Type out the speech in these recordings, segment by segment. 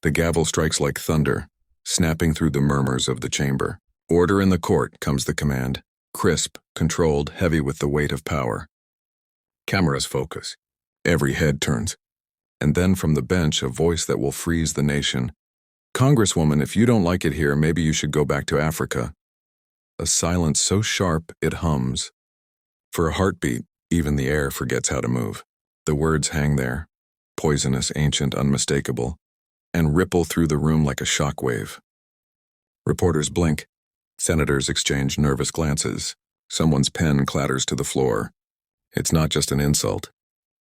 The gavel strikes like thunder, snapping through the murmurs of the chamber. "Order in the court," comes the command. Crisp, controlled, heavy with the weight of power. Cameras focus. Every head turns. And then from the bench, a voice that will freeze the nation. "Congresswoman, if you don't like it here, maybe you should go back to Africa." A silence so sharp it hums. For a heartbeat, even the air forgets how to move. The words hang there, poisonous, ancient, unmistakable, and ripple through the room like a shockwave. Reporters blink. Senators exchange nervous glances. Someone's pen clatters to the floor. It's not just an insult.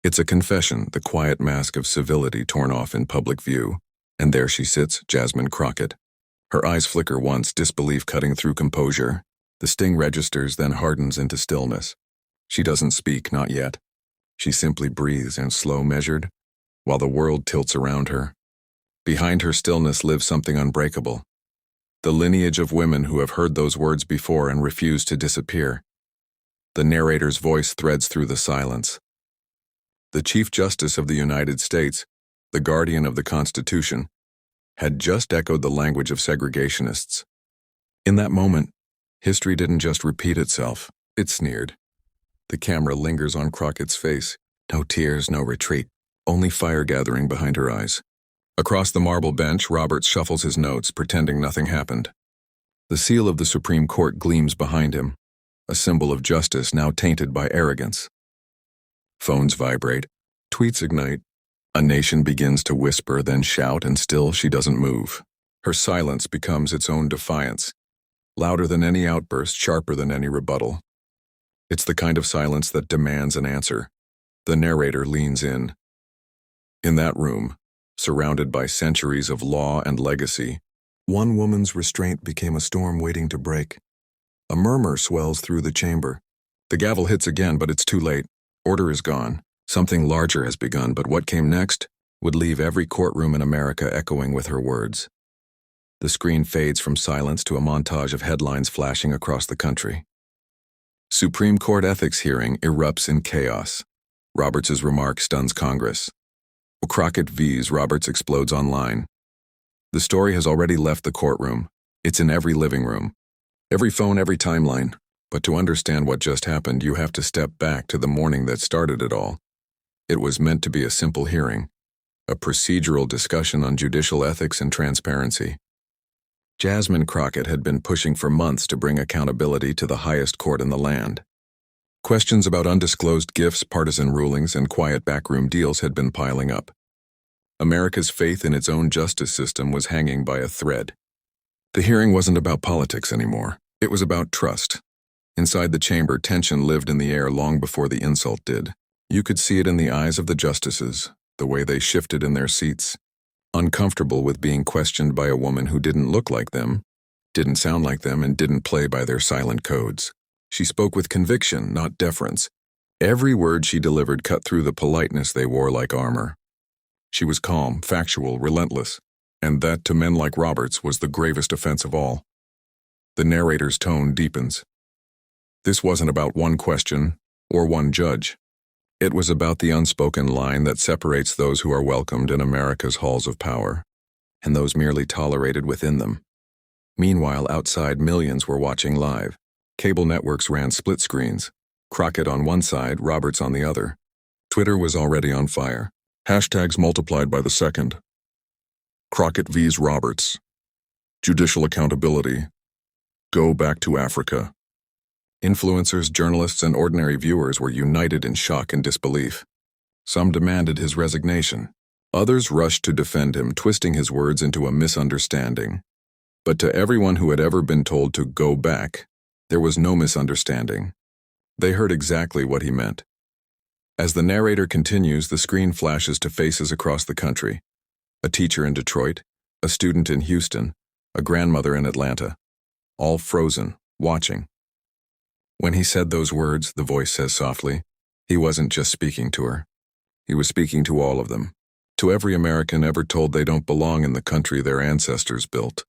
It's a confession, the quiet mask of civility torn off in public view. And there she sits, Jasmine Crockett. Her eyes flicker once, disbelief cutting through composure. The sting registers, then hardens into stillness. She doesn't speak, not yet. She simply breathes and slow measured, while the world tilts around her. Behind her stillness lives something unbreakable. The lineage of women who have heard those words before and refuse to disappear. The narrator's voice threads through the silence. The Chief Justice of the United States, the guardian of the Constitution, had just echoed the language of segregationists. In that moment, history didn't just repeat itself, it sneered. The camera lingers on Crockett's face. No tears, no retreat, only fire gathering behind her eyes. Across the marble bench, Roberts shuffles his notes, pretending nothing happened. The seal of the Supreme Court gleams behind him, a symbol of justice now tainted by arrogance. Phones vibrate, tweets ignite. A nation begins to whisper, then shout, and still she doesn't move. Her silence becomes its own defiance, louder than any outburst, sharper than any rebuttal. It's the kind of silence that demands an answer. The narrator leans in. In that room, surrounded by centuries of law and legacy, one woman's restraint became a storm waiting to break. A murmur swells through the chamber. The gavel hits again, but it's too late. Order is gone. Something larger has begun, but what came next would leave every courtroom in America echoing with her words. The screen fades from silence to a montage of headlines flashing across the country. Supreme Court ethics hearing erupts in chaos. Roberts' remark stuns Congress. Crockett vs. Roberts explodes online. The story has already left the courtroom. It's in every living room, every phone, every timeline. But to understand what just happened, you have to step back to the morning that started it all. It was meant to be a simple hearing, a procedural discussion on judicial ethics and transparency. Jasmine Crockett had been pushing for months to bring accountability to the highest court in the land. Questions about undisclosed gifts, partisan rulings, and quiet backroom deals had been piling up. America's faith in its own justice system was hanging by a thread. The hearing wasn't about politics anymore. It was about trust. Inside the chamber, tension lived in the air long before the insult did. You could see it in the eyes of the justices, the way they shifted in their seats, uncomfortable with being questioned by a woman who didn't look like them, didn't sound like them, and didn't play by their silent codes. She spoke with conviction, not deference. Every word she delivered cut through the politeness they wore like armor. She was calm, factual, relentless, and that, to men like Roberts, was the gravest offense of all. The narrator's tone deepens. This wasn't about one question or one judge. It was about the unspoken line that separates those who are welcomed in America's halls of power and those merely tolerated within them. Meanwhile, outside, millions were watching live. Cable networks ran split screens, Crockett on one side, Roberts on the other. Twitter was already on fire. Hashtags multiplied by the second. Crockett vs. Roberts. Judicial accountability. Go back to Africa. Influencers, journalists, and ordinary viewers were united in shock and disbelief. Some demanded his resignation. Others rushed to defend him, twisting his words into a misunderstanding. But to everyone who had ever been told to go back, there was no misunderstanding. They heard exactly what he meant. As the narrator continues, the screen flashes to faces across the country. A teacher in Detroit, a student in Houston, a grandmother in Atlanta, all frozen, watching. When he said those words, the voice says softly, he wasn't just speaking to her. He was speaking to all of them, to every American ever told they don't belong in the country their ancestors built.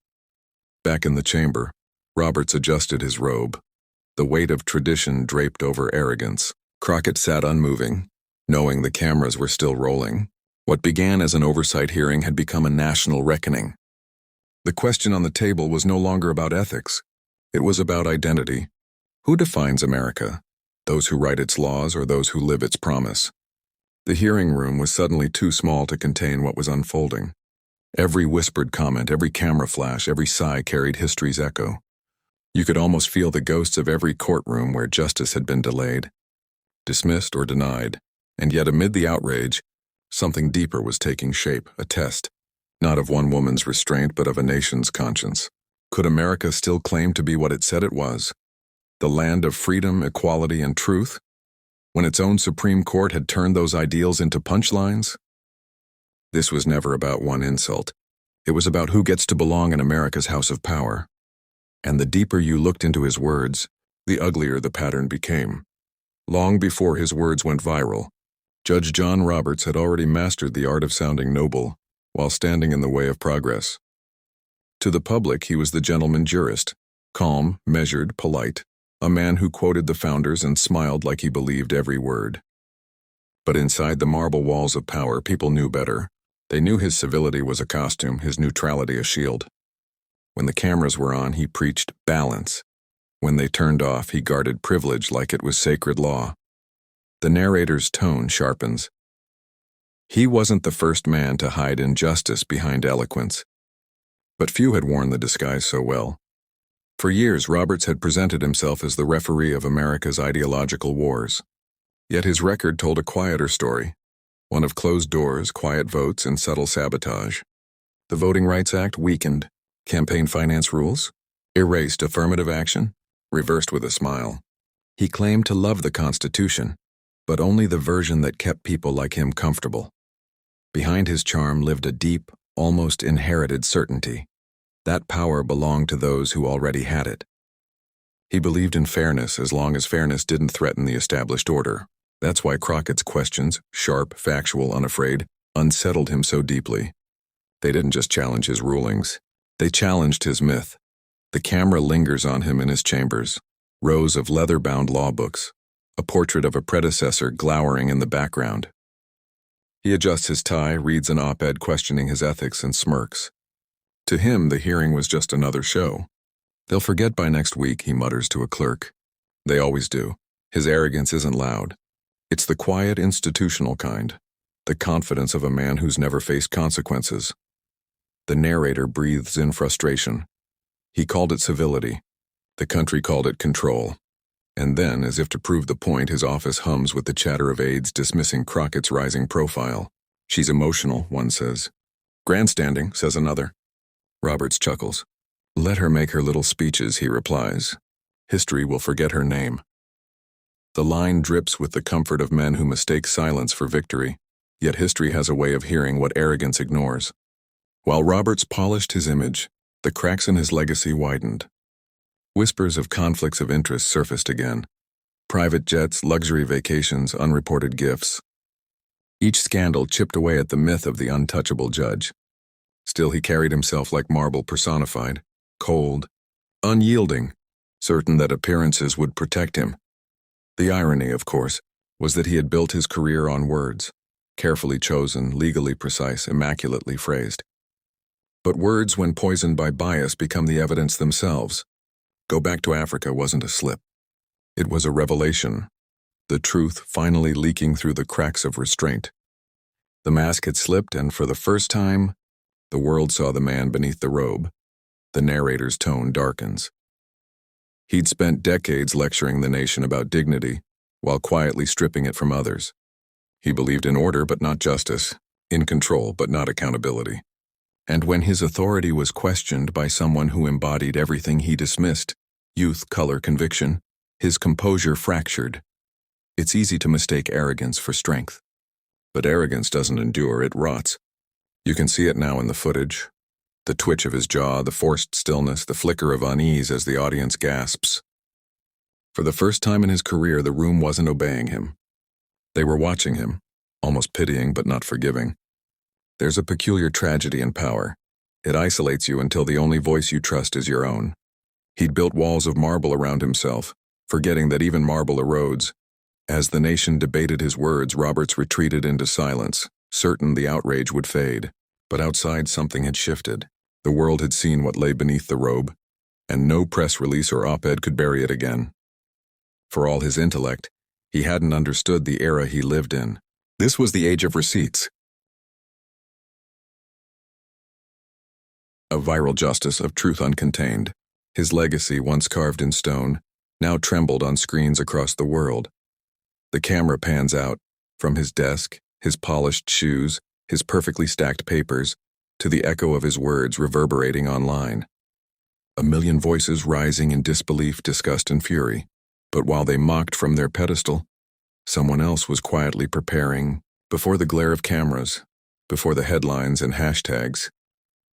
Back in the chamber, Roberts adjusted his robe. The weight of tradition draped over arrogance. Crockett sat unmoving, knowing the cameras were still rolling. What began as an oversight hearing had become a national reckoning. The question on the table was no longer about ethics. It was about identity. Who defines America? Those who write its laws or those who live its promise? The hearing room was suddenly too small to contain what was unfolding. Every whispered comment, every camera flash, every sigh carried history's echo. You could almost feel the ghosts of every courtroom where justice had been delayed, dismissed or denied, and yet amid the outrage, something deeper was taking shape, a test, not of one woman's restraint but of a nation's conscience. Could America still claim to be what it said it was? The land of freedom, equality, and truth? When its own Supreme Court had turned those ideals into punchlines? This was never about one insult. It was about who gets to belong in America's house of power. And the deeper you looked into his words, the uglier the pattern became. Long before his words went viral, Judge John Roberts had already mastered the art of sounding noble while standing in the way of progress. To the public, he was the gentleman jurist, calm, measured, polite, a man who quoted the founders and smiled like he believed every word. But inside the marble walls of power, people knew better. They knew his civility was a costume, his neutrality a shield. When the cameras were on, he preached balance. When they turned off, he guarded privilege like it was sacred law. The narrator's tone sharpens. He wasn't the first man to hide injustice behind eloquence. But few had worn the disguise so well. For years, Roberts had presented himself as the referee of America's ideological wars. Yet his record told a quieter story, one of closed doors, quiet votes, and subtle sabotage. The Voting Rights Act weakened, campaign finance rules erased, affirmative action reversed with a smile. He claimed to love the Constitution, but only the version that kept people like him comfortable. Behind his charm lived a deep, almost inherited certainty. That power belonged to those who already had it. He believed in fairness as long as fairness didn't threaten the established order. That's why Crockett's questions, sharp, factual, unafraid, unsettled him so deeply. They didn't just challenge his rulings. They challenged his myth. The camera lingers on him in his chambers, rows of leather-bound law books, a portrait of a predecessor glowering in the background. He adjusts his tie, reads an op-ed questioning his ethics, and smirks. To him, the hearing was just another show. They'll forget by next week, he mutters to a clerk. They always do. His arrogance isn't loud. It's the quiet, institutional kind, the confidence of a man who's never faced consequences. The narrator breathes in frustration. He called it civility. The country called it control. And then, as if to prove the point, his office hums with the chatter of aides dismissing Crockett's rising profile. She's emotional, one says. Grandstanding, says another. Roberts chuckles. Let her make her little speeches, he replies. History will forget her name. The line drips with the comfort of men who mistake silence for victory, yet history has a way of hearing what arrogance ignores. While Roberts polished his image, the cracks in his legacy widened. Whispers of conflicts of interest surfaced again. Private jets, luxury vacations, unreported gifts. Each scandal chipped away at the myth of the untouchable judge. Still, he carried himself like marble personified, cold, unyielding, certain that appearances would protect him. The irony, of course, was that he had built his career on words, carefully chosen, legally precise, immaculately phrased. But words, when poisoned by bias, become the evidence themselves. Go Back to Africa wasn't a slip. It was a revelation, the truth finally leaking through the cracks of restraint. The mask had slipped, and for the first time, the world saw the man beneath the robe. The narrator's tone darkens. He'd spent decades lecturing the nation about dignity, while quietly stripping it from others. He believed in order but not justice, in control but not accountability. And when his authority was questioned by someone who embodied everything he dismissed, youth, color, conviction, his composure fractured. It's easy to mistake arrogance for strength. But arrogance doesn't endure, it rots. You can see it now in the footage. The twitch of his jaw, the forced stillness, the flicker of unease as the audience gasps. For the first time in his career, the room wasn't obeying him. They were watching him, almost pitying but not forgiving. There's a peculiar tragedy in power. It isolates you until the only voice you trust is your own. He'd built walls of marble around himself, forgetting that even marble erodes. As the nation debated his words, Roberts retreated into silence, certain the outrage would fade. But outside something had shifted. The world had seen what lay beneath the robe, and no press release or op-ed could bury it again. For all his intellect, he hadn't understood the era he lived in. This was the age of receipts. Of viral justice, of truth uncontained. His legacy, once carved in stone, now trembled on screens across the world. The camera pans out, from his desk, his polished shoes, his perfectly stacked papers, to the echo of his words reverberating online. A million voices rising in disbelief, disgust, and fury. But while they mocked from their pedestal, someone else was quietly preparing, before the glare of cameras, before the headlines and hashtags.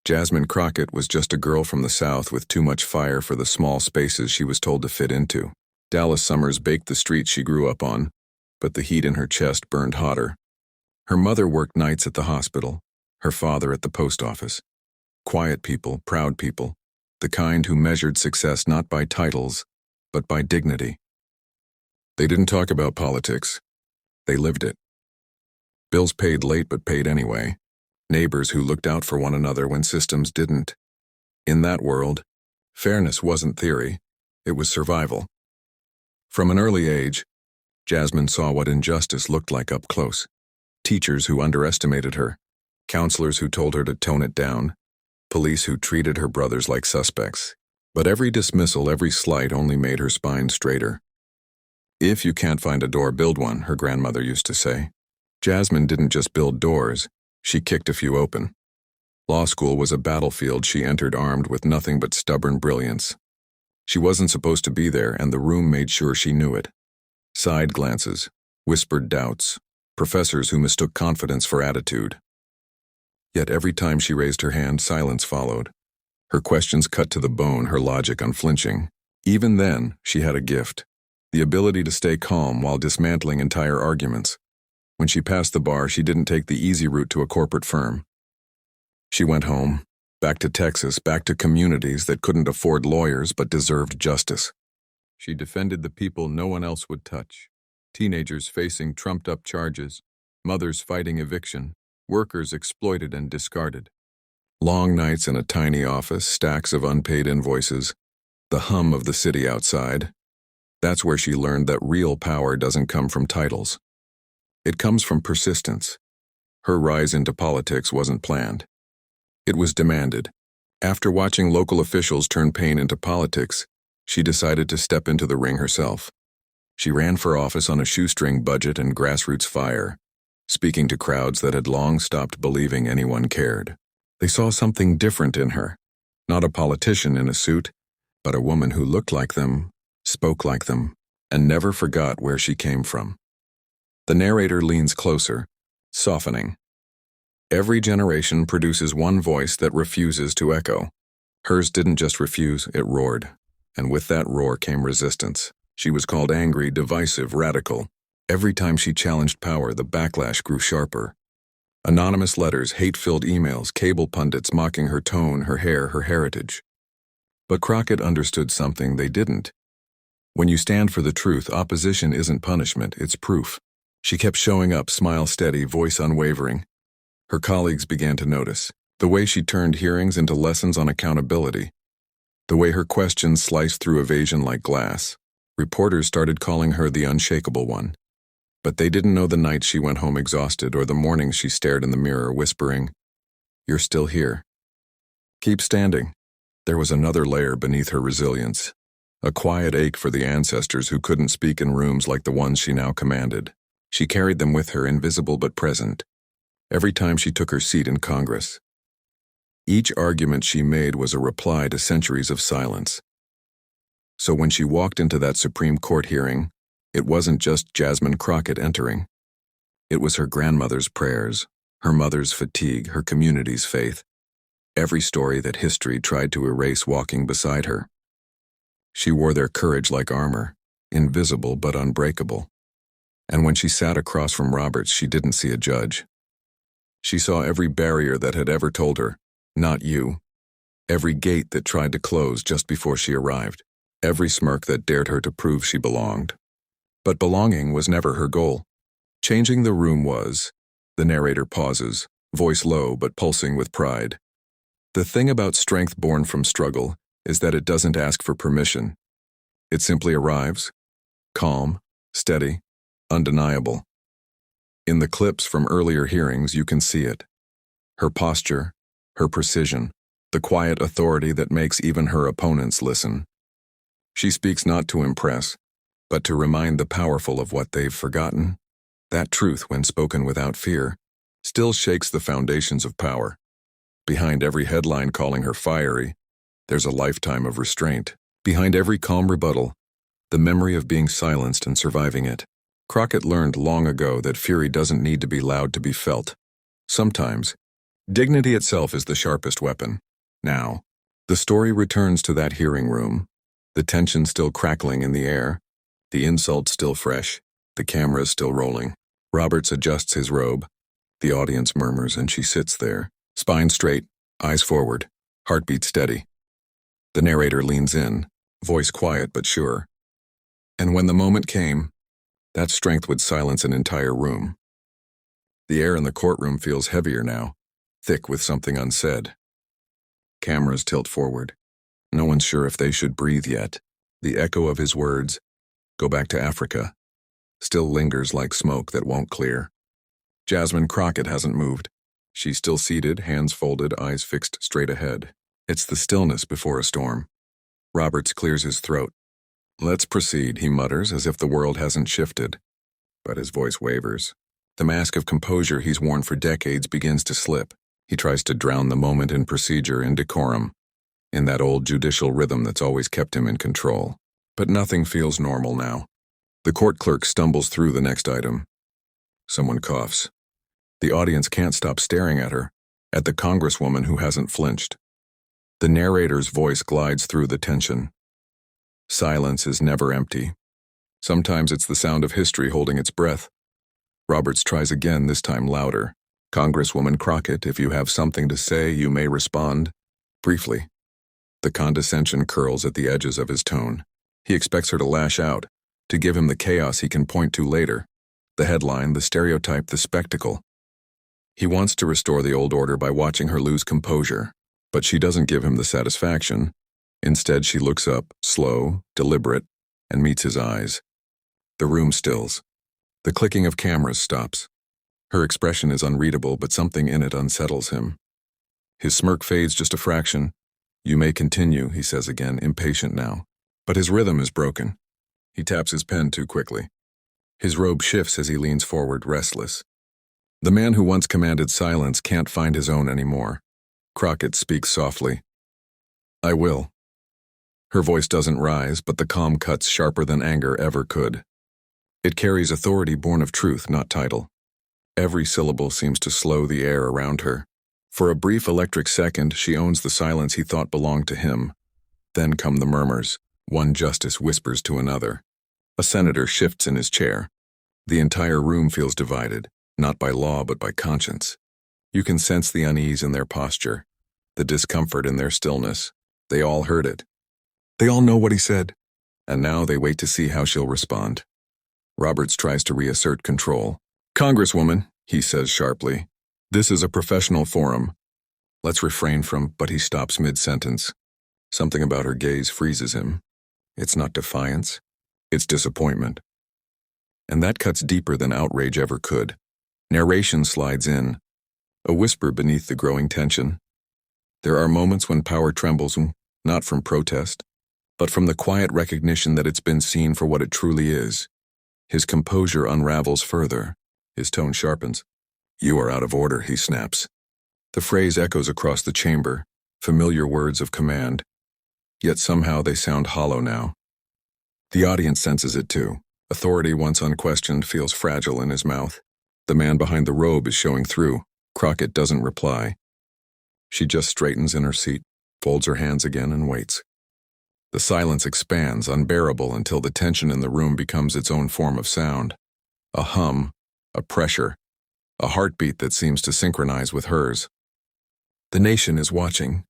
Jasmine Crockett was just a girl from the South with too much fire for the small spaces she was told to fit into. Dallas summers baked the streets she grew up on, but the heat in her chest burned hotter. Her mother worked nights at the hospital, her father at the post office. Quiet people, proud people, the kind who measured success not by titles, but by dignity. They didn't talk about politics. They lived it. Bills paid late but paid anyway. Neighbors who looked out for one another when systems didn't. In that world, fairness wasn't theory, it was survival. From an early age, Jasmine saw what injustice looked like up close. Teachers who underestimated her, counselors who told her to tone it down, police who treated her brothers like suspects. But every dismissal, every slight only made her spine straighter. If you can't find a door, build one, her grandmother used to say. Jasmine didn't just build doors, she kicked a few open. Law school was a battlefield she entered armed with nothing but stubborn brilliance. She wasn't supposed to be there, and the room made sure she knew it. Side glances, whispered doubts, professors who mistook confidence for attitude. Yet every time she raised her hand, silence followed. Her questions cut to the bone, her logic unflinching. Even then, she had a gift. The ability to stay calm while dismantling entire arguments. When she passed the bar, she didn't take the easy route to a corporate firm. She went home, back to Texas, back to communities that couldn't afford lawyers but deserved justice. She defended the people no one else would touch. Teenagers facing trumped-up charges, mothers fighting eviction, workers exploited and discarded. Long nights in a tiny office, stacks of unpaid invoices, the hum of the city outside. That's where she learned that real power doesn't come from titles. It comes from persistence. Her rise into politics wasn't planned. It was demanded. After watching local officials turn pain into politics, she decided to step into the ring herself. She ran for office on a shoestring budget and grassroots fire, speaking to crowds that had long stopped believing anyone cared. They saw something different in her. Not a politician in a suit, but a woman who looked like them, spoke like them, and never forgot where she came from. The narrator leans closer, softening. Every generation produces one voice that refuses to echo. Hers didn't just refuse, it roared. And with that roar came resistance. She was called angry, divisive, radical. Every time she challenged power, the backlash grew sharper. Anonymous letters, hate-filled emails, cable pundits mocking her tone, her hair, her heritage. But Crockett understood something they didn't. When you stand for the truth, opposition isn't punishment, it's proof. She kept showing up, smile steady, voice unwavering. Her colleagues began to notice. The way she turned hearings into lessons on accountability. The way her questions sliced through evasion like glass. Reporters started calling her the unshakable one. But they didn't know the nights she went home exhausted or the mornings she stared in the mirror whispering, "You're still here. Keep standing." There was another layer beneath her resilience. A quiet ache for the ancestors who couldn't speak in rooms like the ones she now commanded. She carried them with her, invisible but present, every time she took her seat in Congress. Each argument she made was a reply to centuries of silence. So when she walked into that Supreme Court hearing, it wasn't just Jasmine Crockett entering. It was her grandmother's prayers, her mother's fatigue, her community's faith. Every story that history tried to erase walking beside her. She wore their courage like armor, invisible but unbreakable. And when she sat across from Roberts, she didn't see a judge. She saw every barrier that had ever told her, "Not you." Every gate that tried to close just before she arrived. Every smirk that dared her to prove she belonged. But belonging was never her goal. Changing the room was. The narrator pauses, voice low but pulsing with pride. The thing about strength born from struggle is that it doesn't ask for permission. It simply arrives, calm, steady, undeniable. In the clips from earlier hearings, you can see it. Her posture, her precision, the quiet authority that makes even her opponents listen. She speaks not to impress, but to remind the powerful of what they've forgotten. That truth, when spoken without fear, still shakes the foundations of power. Behind every headline calling her fiery, there's a lifetime of restraint. Behind every calm rebuttal, the memory of being silenced and surviving it. Crockett learned long ago that fury doesn't need to be loud to be felt. Sometimes, dignity itself is the sharpest weapon. Now, the story returns to that hearing room, the tension still crackling in the air, the insult still fresh, the cameras still rolling. Roberts adjusts his robe. The audience murmurs and she sits there, spine straight, eyes forward, heartbeat steady. The narrator leans in, voice quiet but sure. And when the moment came, that strength would silence an entire room. The air in the courtroom feels heavier now, thick with something unsaid. Cameras tilt forward. No one's sure if they should breathe yet. The echo of his words, "Go back to Africa," still lingers like smoke that won't clear. Jasmine Crockett hasn't moved. She's still seated, hands folded, eyes fixed straight ahead. It's the stillness before a storm. Roberts clears his throat. "Let's proceed," he mutters, as if the world hasn't shifted. But his voice wavers. The mask of composure he's worn for decades begins to slip. He tries to drown the moment in procedure and decorum, in that old judicial rhythm that's always kept him in control. But nothing feels normal now. The court clerk stumbles through the next item. Someone coughs. The audience can't stop staring at her, at the Congresswoman who hasn't flinched. The narrator's voice glides through the tension. Silence is never empty. Sometimes it's the sound of history holding its breath. Roberts tries again, this time louder. "Congresswoman Crockett, if you have something to say, you may respond." Briefly. The condescension curls at the edges of his tone. He expects her to lash out, to give him the chaos he can point to later. The headline, the stereotype, the spectacle. He wants to restore the old order by watching her lose composure, but she doesn't give him the satisfaction. Instead, she looks up, slow, deliberate, and meets his eyes. The room stills. The clicking of cameras stops. Her expression is unreadable, but something in it unsettles him. His smirk fades just a fraction. "You may continue," he says again, impatient now. But his rhythm is broken. He taps his pen too quickly. His robe shifts as he leans forward, restless. The man who once commanded silence can't find his own anymore. Crockett speaks softly. "I will." Her voice doesn't rise, but the calm cuts sharper than anger ever could. It carries authority born of truth, not title. Every syllable seems to slow the air around her. For a brief electric second, she owns the silence he thought belonged to him. Then come the murmurs. One justice whispers to another. A senator shifts in his chair. The entire room feels divided, not by law but by conscience. You can sense the unease in their posture, the discomfort in their stillness. They all heard it. They all know what he said. And now they wait to see how she'll respond. Roberts tries to reassert control. "Congresswoman," he says sharply, "this is a professional forum. Let's refrain from," but he stops mid-sentence. Something about her gaze freezes him. It's not defiance, it's disappointment. And that cuts deeper than outrage ever could. Narration slides in, a whisper beneath the growing tension. There are moments when power trembles, not from protest, but from the quiet recognition that it's been seen for what it truly is. His composure unravels further. His tone sharpens. "You are out of order," he snaps. The phrase echoes across the chamber, familiar words of command. Yet somehow they sound hollow now. The audience senses it too. Authority, once unquestioned, feels fragile in his mouth. The man behind the robe is showing through. Crockett doesn't reply. She just straightens in her seat, folds her hands again, and waits. The silence expands, unbearable, until the tension in the room becomes its own form of sound. A hum, a pressure, a heartbeat that seems to synchronize with hers. The nation is watching.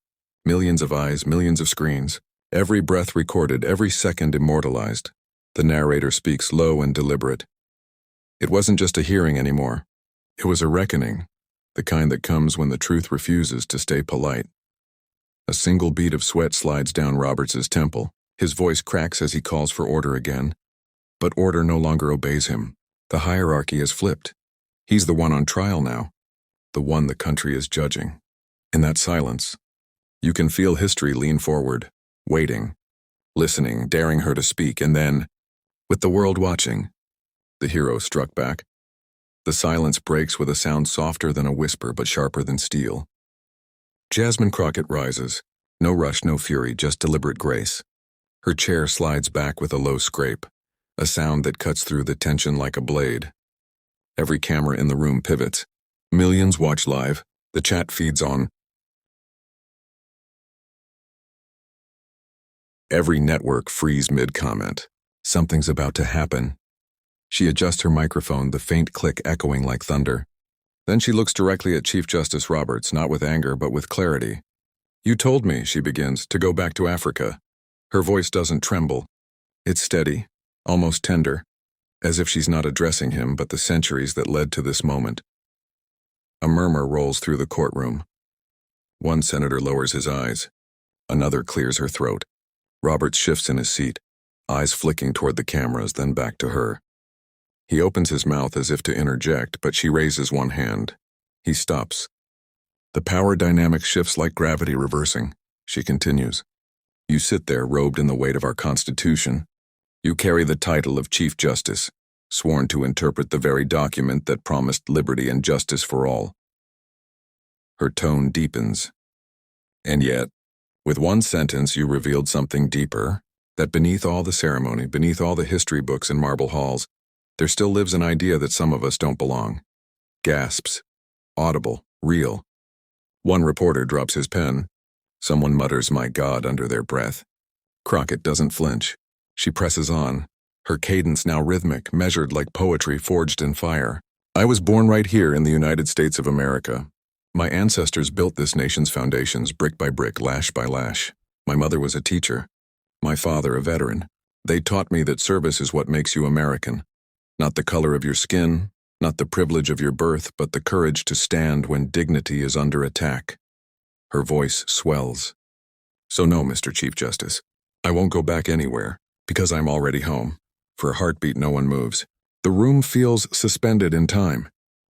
Millions of eyes, millions of screens. Every breath recorded, every second immortalized. The narrator speaks low and deliberate. It wasn't just a hearing anymore. It was a reckoning, the kind that comes when the truth refuses to stay polite. A single bead of sweat slides down Roberts's temple. His voice cracks as he calls for order again. But order no longer obeys him. The hierarchy has flipped. He's the one on trial now, the one the country is judging. In that silence, you can feel history lean forward, waiting, listening, daring her to speak, and then, with the world watching, the hero struck back. The silence breaks with a sound softer than a whisper but sharper than steel. Jasmine Crockett rises. No rush, no fury, just deliberate grace. Her chair slides back with a low scrape, a sound that cuts through the tension like a blade. Every camera in the room pivots. Millions watch live. The chat feeds on. Every network frees mid-comment. Something's about to happen. She adjusts her microphone, the faint click echoing like thunder. Then she looks directly at Chief Justice Roberts, not with anger but with clarity. "You told me," she begins, "to go back to Africa." Her voice doesn't tremble. It's steady, almost tender, as if she's not addressing him but the centuries that led to this moment. A murmur rolls through the courtroom. One senator lowers his eyes. Another clears her throat. Roberts shifts in his seat, eyes flicking toward the cameras, then back to her. He opens his mouth as if to interject, but she raises one hand. He stops. The power dynamic shifts like gravity reversing. She continues. "You sit there robed in the weight of our Constitution. You carry the title of Chief Justice, sworn to interpret the very document that promised liberty and justice for all." Her tone deepens. "And yet, with one sentence you revealed something deeper, that beneath all the ceremony, beneath all the history books and marble halls, there still lives an idea that some of us don't belong." Gasps. Audible. Real. One reporter drops his pen. Someone mutters, "My God," under their breath. Crockett doesn't flinch. She presses on, her cadence now rhythmic, measured like poetry forged in fire. "I was born right here in the United States of America. My ancestors built this nation's foundations brick by brick, lash by lash. My mother was a teacher. My father a veteran. They taught me that service is what makes you American. Not the color of your skin, not the privilege of your birth, but the courage to stand when dignity is under attack." Her voice swells. "So no, Mr. Chief Justice, I won't go back anywhere, because I'm already home." For a heartbeat, no one moves. The room feels suspended in time.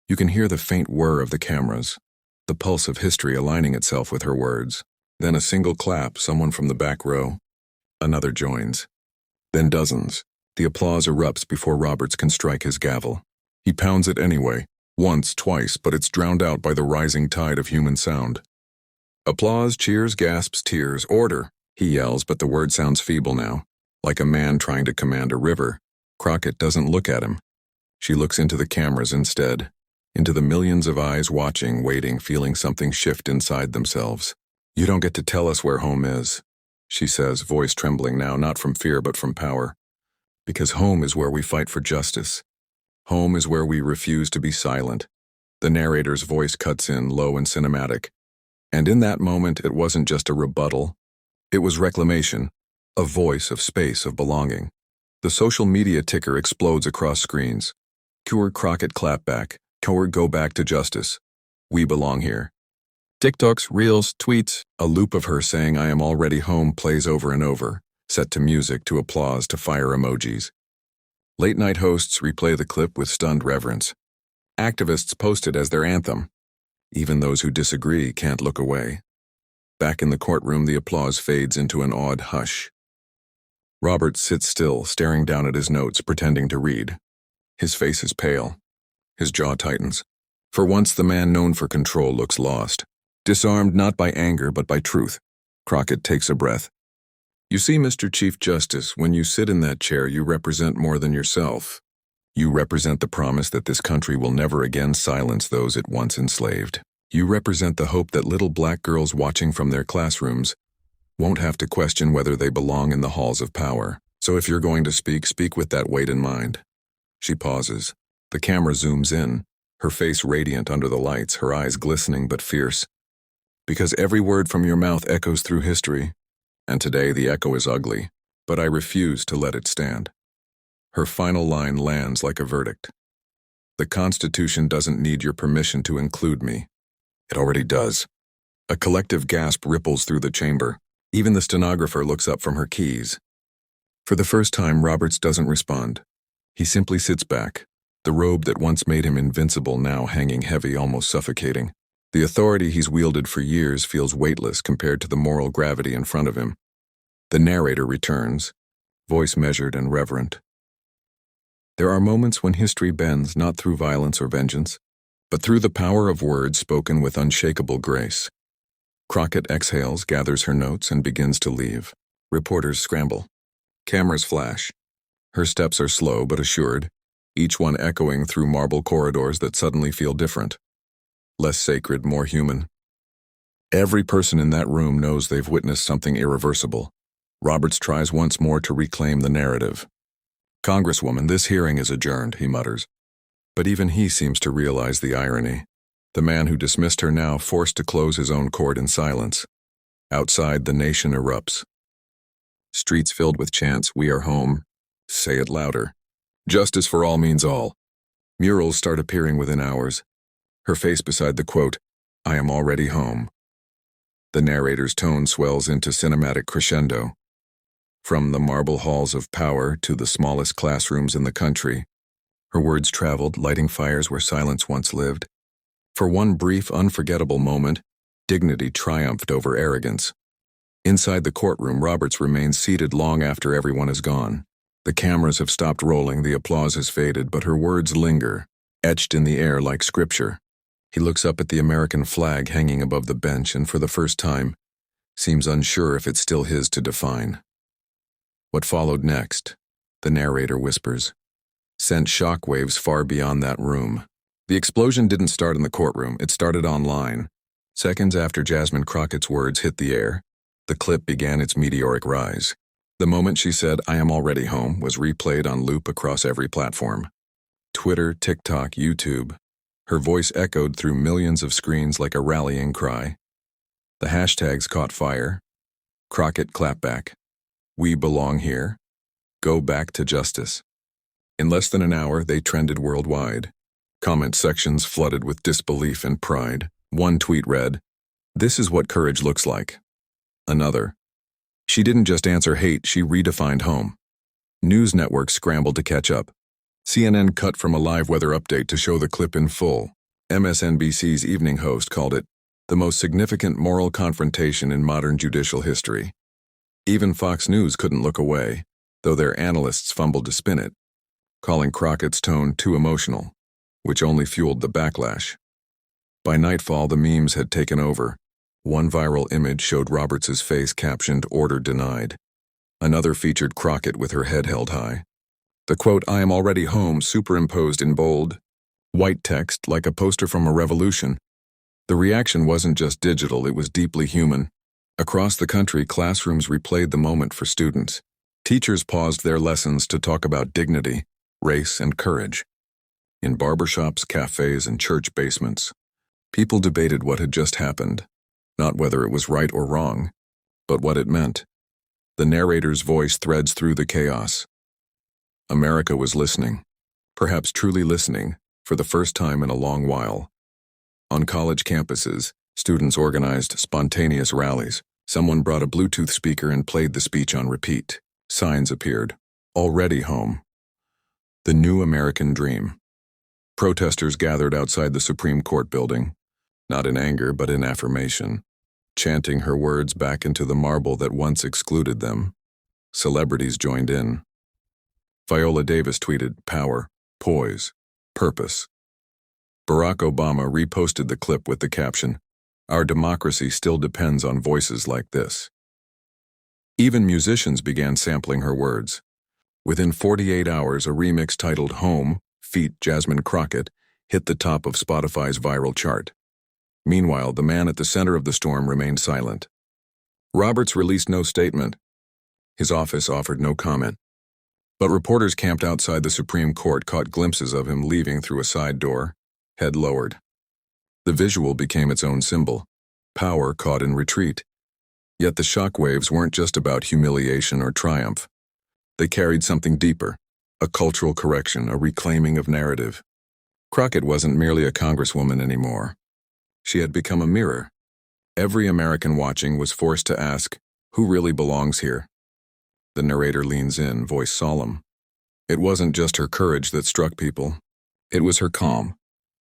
You can hear the faint whir of the cameras, the pulse of history aligning itself with her words. Then a single clap, someone from the back row. Another joins. Then dozens. The applause erupts before Roberts can strike his gavel. He pounds it anyway, once, twice, but it's drowned out by the rising tide of human sound. Applause, cheers, gasps, tears. "Order," he yells, but the word sounds feeble now, like a man trying to command a river. Crockett doesn't look at him. She looks into the cameras instead, into the millions of eyes watching, waiting, feeling something shift inside themselves. "You don't get to tell us where home is," she says, voice trembling now, not from fear but from power. "Because home is where we fight for justice. Home is where we refuse to be silent." The narrator's voice cuts in, low and cinematic. And in that moment, it wasn't just a rebuttal. It was reclamation, a voice of space, of belonging. The social media ticker explodes across screens. Cure Crockett Clapback. Cure Go Back to Justice. We belong here. TikToks, Reels, tweets, a loop of her saying "I am already home" plays over and over, set to music, to applause, to fire emojis. Late-night hosts replay the clip with stunned reverence. Activists post it as their anthem. Even those who disagree can't look away. Back in the courtroom, the applause fades into an awed hush. Roberts sits still, staring down at his notes, pretending to read. His face is pale. His jaw tightens. For once, the man known for control looks lost. Disarmed not by anger, but by truth. Crockett takes a breath. "You see, Mr. Chief Justice, when you sit in that chair, you represent more than yourself. You represent the promise that this country will never again silence those it once enslaved. You represent the hope that little black girls watching from their classrooms won't have to question whether they belong in the halls of power. So if you're going to speak, speak with that weight in mind." She pauses. The camera zooms in, her face radiant under the lights, her eyes glistening but fierce. "Because every word from your mouth echoes through history, and today the echo is ugly, but I refuse to let it stand." Her final line lands like a verdict. The Constitution doesn't need your permission to include me. It already does. A collective gasp ripples through the chamber. Even the stenographer looks up from her keys. For the first time, Roberts doesn't respond. He simply sits back, the robe that once made him invincible now hanging heavy, almost suffocating. The authority he's wielded for years feels weightless compared to the moral gravity in front of him. The narrator returns, voice measured and reverent. There are moments when history bends not through violence or vengeance, but through the power of words spoken with unshakable grace. Crockett exhales, gathers her notes, and begins to leave. Reporters scramble. Cameras flash. Her steps are slow but assured, each one echoing through marble corridors that suddenly feel different. Less sacred, more human. Every person in that room knows they've witnessed something irreversible. Roberts tries once more to reclaim the narrative. "Congresswoman, this hearing is adjourned," he mutters. But even he seems to realize the irony. The man who dismissed her now forced to close his own court in silence. Outside, the nation erupts. Streets filled with chants, "We are home." Say it louder. Justice for all means all. Murals start appearing within hours. Her face beside the quote, "I am already home." The narrator's tone swells into cinematic crescendo. From the marble halls of power to the smallest classrooms in the country, her words traveled, lighting fires where silence once lived. For one brief, unforgettable moment, dignity triumphed over arrogance. Inside the courtroom, Roberts remains seated long after everyone is gone. The cameras have stopped rolling, the applause has faded, but her words linger, etched in the air like scripture. He looks up at the American flag hanging above the bench and for the first time, seems unsure if it's still his to define. What followed next, the narrator whispers, sent shockwaves far beyond that room. The explosion didn't start in the courtroom, it started online. Seconds after Jasmine Crockett's words hit the air, the clip began its meteoric rise. The moment she said, "I am already home," was replayed on loop across every platform. Twitter, TikTok, YouTube. Her voice echoed through millions of screens like a rallying cry. The hashtags caught fire. Crockett Clapback. We belong here. Go back to justice. In less than an hour, they trended worldwide. Comment sections flooded with disbelief and pride. One tweet read, "This is what courage looks like." Another, "She didn't just answer hate, she redefined home." News networks scrambled to catch up. CNN cut from a live weather update to show the clip in full. MSNBC's evening host called it the most significant moral confrontation in modern judicial history. Even Fox News couldn't look away, though their analysts fumbled to spin it, calling Crockett's tone too emotional, which only fueled the backlash. By nightfall, the memes had taken over. One viral image showed Roberts's face captioned, "Order denied." Another featured Crockett with her head held high. The quote, "I am already home," superimposed in bold, white text like a poster from a revolution. The reaction wasn't just digital, it was deeply human. Across the country, classrooms replayed the moment for students. Teachers paused their lessons to talk about dignity, race, and courage. In barbershops, cafes, and church basements, people debated what had just happened, not whether it was right or wrong, but what it meant. The narrator's voice threads through the chaos. America was listening, perhaps truly listening, for the first time in a long while. On college campuses, students organized spontaneous rallies. Someone brought a Bluetooth speaker and played the speech on repeat. Signs appeared. "Already home." The new American dream. Protesters gathered outside the Supreme Court building, not in anger but in affirmation, chanting her words back into the marble that once excluded them. Celebrities joined in. Viola Davis tweeted, "Power, poise, purpose." Barack Obama reposted the clip with the caption, "Our democracy still depends on voices like this." Even musicians began sampling her words. Within 48 hours, a remix titled "Home" feat. Jasmine Crockett hit the top of Spotify's viral chart. Meanwhile, the man at the center of the storm remained silent. Roberts released no statement. His office offered no comment. But reporters camped outside the Supreme Court caught glimpses of him leaving through a side door, head lowered. The visual became its own symbol, power caught in retreat. Yet the shockwaves weren't just about humiliation or triumph. They carried something deeper, a cultural correction, a reclaiming of narrative. Crockett wasn't merely a congresswoman anymore. She had become a mirror. Every American watching was forced to ask, who really belongs here? The narrator leans in, voice solemn. It wasn't just her courage that struck people. It was her calm,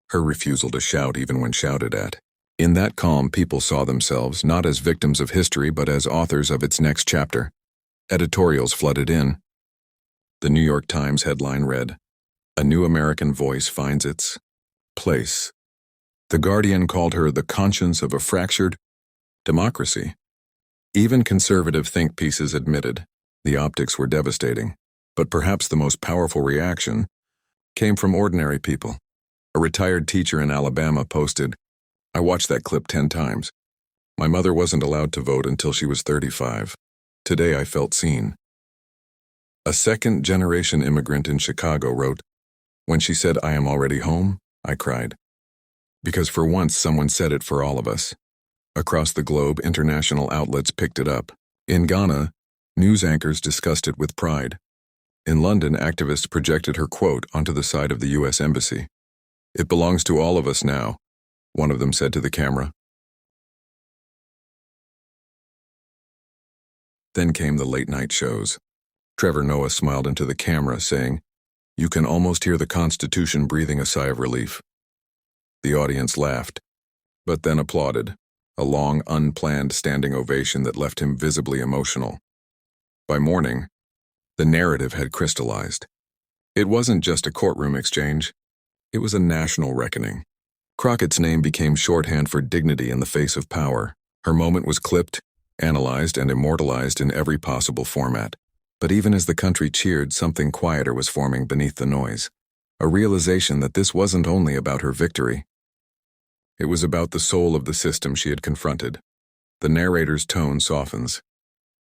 her refusal to shout even when shouted at. In that calm, people saw themselves not as victims of history but as authors of its next chapter. Editorials flooded in. The New York Times headline read, "A New American Voice Finds Its Place." The Guardian called her the conscience of a fractured democracy. Even conservative think pieces admitted the optics were devastating. But perhaps the most powerful reaction came from ordinary people. A retired teacher in Alabama posted, "I watched that clip 10 times. My mother wasn't allowed to vote until she was 35. Today I felt seen." A second-generation immigrant in Chicago wrote, "When she said, 'I am already home,' I cried. Because for once someone said it for all of us." Across the globe, international outlets picked it up. In Ghana, news anchors discussed it with pride. In London, activists projected her quote onto the side of the U.S. Embassy. "It belongs to all of us now," one of them said to the camera. Then came the late-night shows. Trevor Noah smiled into the camera, saying, "You can almost hear the Constitution breathing a sigh of relief." The audience laughed, but then applauded, a long, unplanned standing ovation that left him visibly emotional. By morning, the narrative had crystallized. It wasn't just a courtroom exchange. It was a national reckoning. Crockett's name became shorthand for dignity in the face of power. Her moment was clipped, analyzed, and immortalized in every possible format. But even as the country cheered, something quieter was forming beneath the noise. A realization that this wasn't only about her victory. It was about the soul of the system she had confronted. The narrator's tone softens.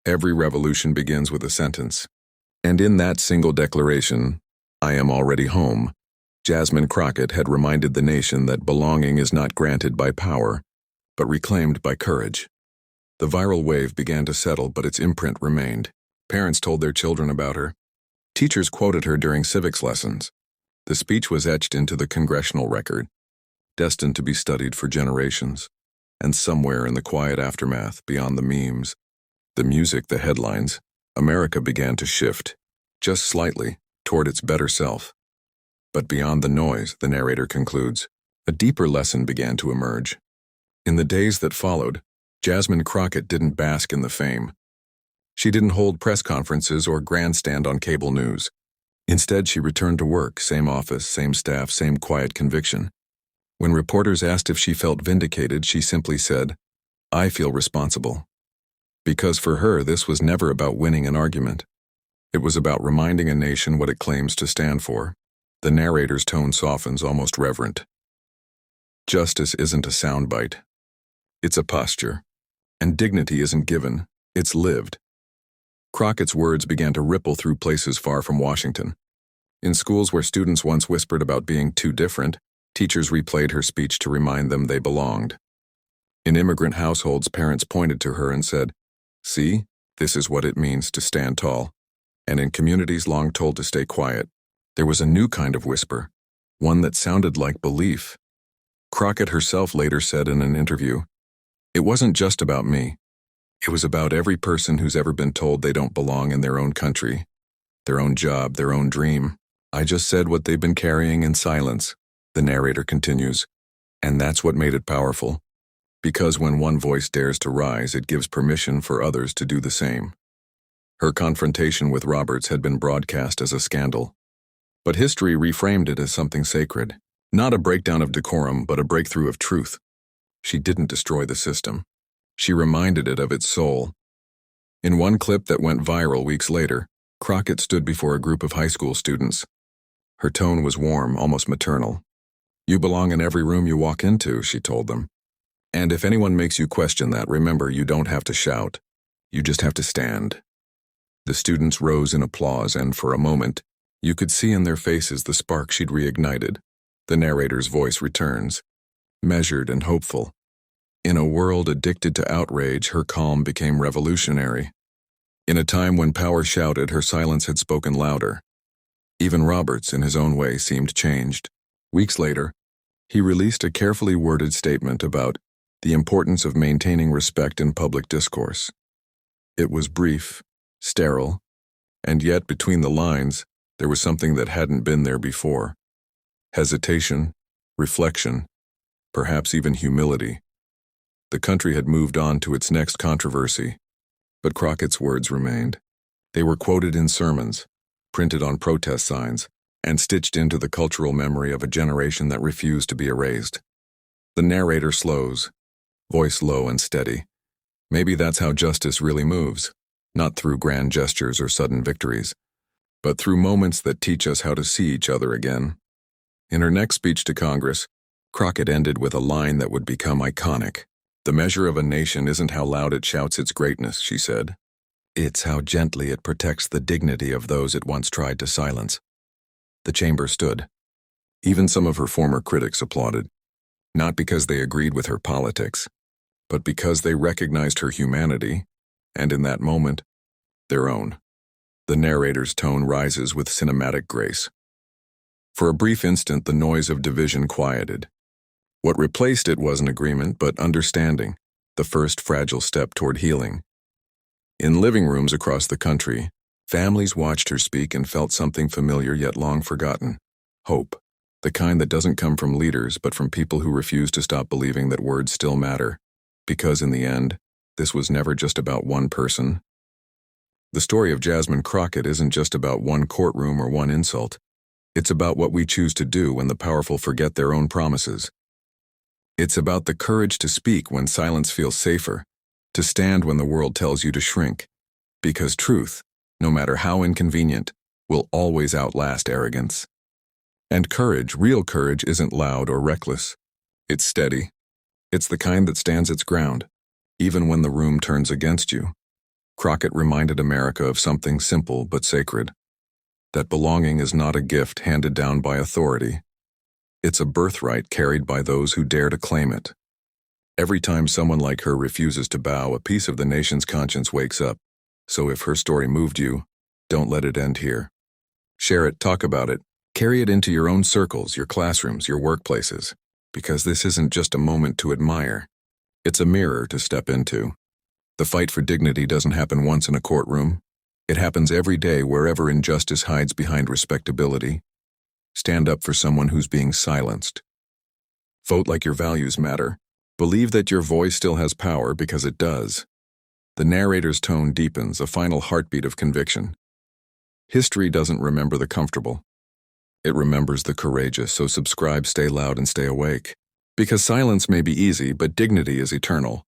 Every revolution begins with a sentence. And in that single declaration, "I am already home," Jasmine Crockett had reminded the nation that belonging is not granted by power, but reclaimed by courage. The viral wave began to settle, but its imprint remained. Parents told their children about her. Teachers quoted her during civics lessons. The speech was etched into the congressional record, destined to be studied for generations. And somewhere in the quiet aftermath, beyond the memes, the music, the headlines, America began to shift, just slightly, toward its better self. But beyond the noise, the narrator concludes, a deeper lesson began to emerge. In the days that followed, Jasmine Crockett didn't bask in the fame. She didn't hold press conferences or grandstand on cable news. Instead, she returned to work, same office, same staff, same quiet conviction. When reporters asked if she felt vindicated, she simply said, "I feel responsible." Because for her, this was never about winning an argument. It was about reminding a nation what it claims to stand for. The narrator's tone softens, almost reverent. Justice isn't a soundbite. It's a posture. And dignity isn't given, it's lived. Crockett's words began to ripple through places far from Washington. In schools where students once whispered about being too different, teachers replayed her speech to remind them they belonged. In immigrant households, parents pointed to her and said, "See, this is what it means to stand tall." And in communities long told to stay quiet, there was a new kind of whisper, one that sounded like belief. Crockett herself later said in an interview, "It wasn't just about me. It was about every person who's ever been told they don't belong in their own country, their own job, their own dream. I just said what they've been carrying in silence," the narrator continues. And that's what made it powerful. Because when one voice dares to rise, it gives permission for others to do the same. Her confrontation with Roberts had been broadcast as a scandal. But history reframed it as something sacred. Not a breakdown of decorum, but a breakthrough of truth. She didn't destroy the system. She reminded it of its soul. In one clip that went viral weeks later, Crockett stood before a group of high school students. Her tone was warm, almost maternal. "You belong in every room you walk into," she told them. "And if anyone makes you question that, remember, you don't have to shout. You just have to stand." The students rose in applause, and for a moment, you could see in their faces the spark she'd reignited. The narrator's voice returns, measured and hopeful. In a world addicted to outrage, her calm became revolutionary. In a time when power shouted, her silence had spoken louder. Even Roberts, in his own way, seemed changed. Weeks later, he released a carefully worded statement about the importance of maintaining respect in public discourse. It was brief, sterile, and yet between the lines, there was something that hadn't been there before. Hesitation, reflection, perhaps even humility. The country had moved on to its next controversy, but Crockett's words remained. They were quoted in sermons, printed on protest signs, and stitched into the cultural memory of a generation that refused to be erased. The narrator slows, voice low and steady. Maybe that's how justice really moves, not through grand gestures or sudden victories, but through moments that teach us how to see each other again. In her next speech to Congress, Crockett ended with a line that would become iconic. "The measure of a nation isn't how loud it shouts its greatness," she said. "It's how gently it protects the dignity of those it once tried to silence." The chamber stood. Even some of her former critics applauded, not because they agreed with her politics, but because they recognized her humanity, and in that moment, their own. The narrator's tone rises with cinematic grace. For a brief instant, the noise of division quieted. What replaced it wasn't agreement, but understanding, the first fragile step toward healing. In living rooms across the country, families watched her speak and felt something familiar yet long forgotten. Hope, the kind that doesn't come from leaders but from people who refuse to stop believing that words still matter. Because in the end, this was never just about one person. The story of Jasmine Crockett isn't just about one courtroom or one insult. It's about what we choose to do when the powerful forget their own promises. It's about the courage to speak when silence feels safer, to stand when the world tells you to shrink. Because truth, no matter how inconvenient, will always outlast arrogance. And courage, real courage, isn't loud or reckless. It's steady. It's the kind that stands its ground, even when the room turns against you. Crockett reminded America of something simple but sacred. That belonging is not a gift handed down by authority. It's a birthright carried by those who dare to claim it. Every time someone like her refuses to bow, a piece of the nation's conscience wakes up. So if her story moved you, don't let it end here. Share it, talk about it, carry it into your own circles, your classrooms, your workplaces, because this isn't just a moment to admire. It's a mirror to step into. The fight for dignity doesn't happen once in a courtroom. It happens every day wherever injustice hides behind respectability. Stand up for someone who's being silenced. Vote like your values matter. Believe that your voice still has power, because it does. The narrator's tone deepens, a final heartbeat of conviction. History doesn't remember the comfortable. It remembers the courageous, so subscribe, stay loud, and stay awake. Because silence may be easy, but dignity is eternal.